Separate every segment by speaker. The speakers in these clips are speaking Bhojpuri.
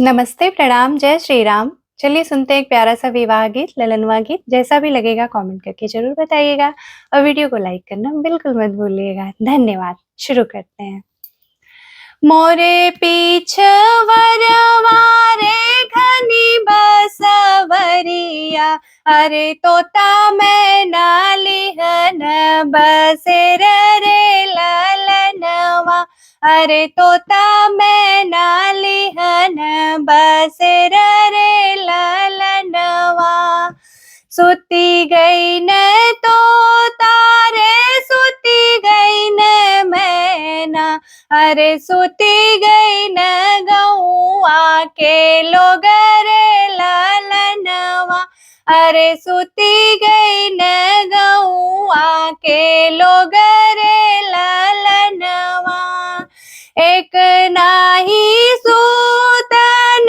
Speaker 1: नमस्ते, प्रणाम, जय श्री राम। चलिए सुनते हैं एक प्यारा-सा विवाह गीत, ललनवा गीत। जैसा भी लगेगा कमेंट करके ज़रूर बताइएगा और वीडियो को लाइक करना बिल्कुल मत भूलिएगा। धन्यवाद। शुरू करते हैं। मोरे पीछवरवा रे घनी बसवरिया, अरे तोता मैना लिहन बसेर रे ललनवा, अरे तोता मैना लिहन बसेर रे ललनवा। सुती गई न तोता रे सुती गई न मैना, अरे सुती गई न गौआ के लोग रे ललनवा, अरे सुती गई न गौआ के लोग रे ललनवा। एक नाही सूतन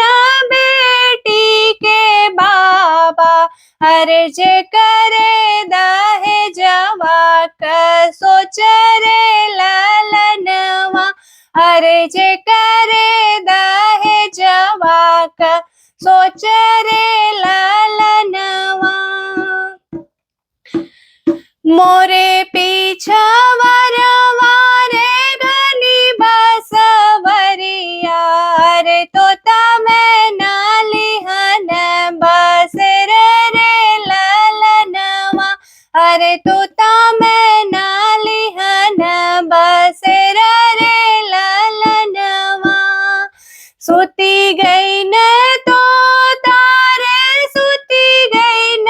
Speaker 1: बेटी के बाबा, अरे जे करे दहेजवा क सोच रे ललनवा, अरे जे करे दहेजवा क सोच रे ललनवा। मोरे पीछवरवा रे घनी बसवरिया, अरे तोता मैना लिहन बसेर रे ललनवा, अरे तोता मैना लिहन बसेर रे ललनवा। सुती गई न तोता रे सुती गई न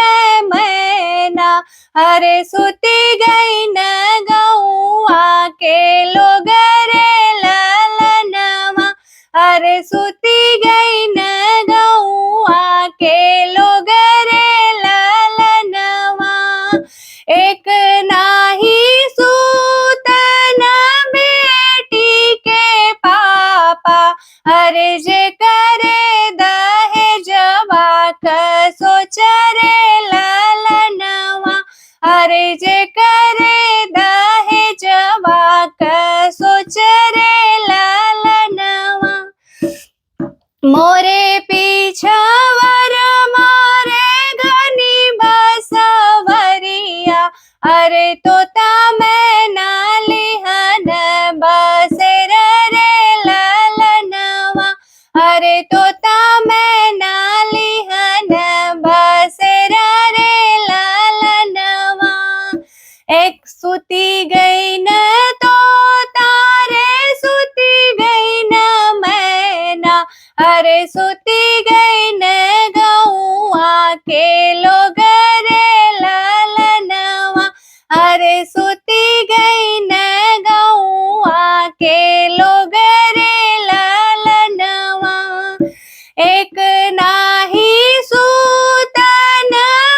Speaker 1: मैना, अरे सुती गई न गौआ के लोग रे ललनवा, अरे सुती गई न गौआ के लोग रे ललनवा। एक नाही सूतन बेटी के पापा, अरे जे करे दहेजवा क सोच रे ललनवा, अरे जे करे दहेजवा क सोच रे ललनवा। मोरे पीछवर मारे घनी बसवरिया, अरे तोता मैना लिहन बसेर रे ललनवा, अरे तोता मैना लिहन बसेर रे ललनवा। एक सुती गई न तोता रे सुती गई न मैना, अरे सुती गई न गौआ के लोग रे ललनवा, अरे सुती गई न गौआ के लोग रे ललनवा। एक नाही सूतन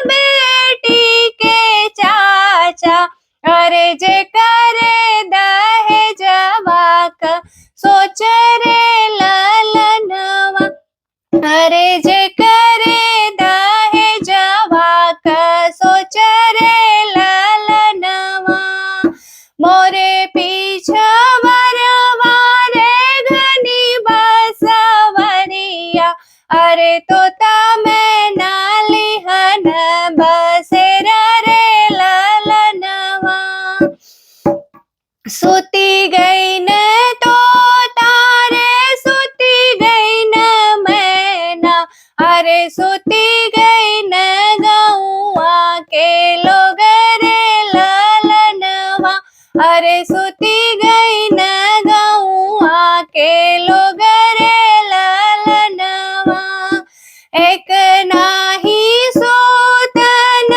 Speaker 1: बेटी के चाचा, अरे जे करे दहेजवा क सोच रे ललनवा, अरे जे करे दहेजवा क सोच रे ललनवा। मोरे पीछवरवा रे घनी बसवरिया, अरे तोता मैना लिहन बसेर रे ललनवा। सुती गई न तोता रे सुती गई न मैना, अरे सुती गई न गौआ के लोग रे ललनवा, अरे सुती गई न गौआ के लोग रे ललनवा। एक नाही सूतन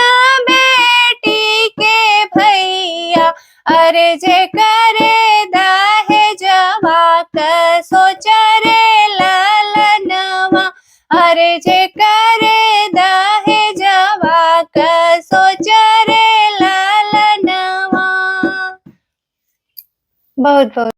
Speaker 1: बेटी के भैया, अरे जे करे दहेजवा क सोच रे ललनवा, अरे जे करे दहेजवा क सोच रे ललनवा। बहुत बहुत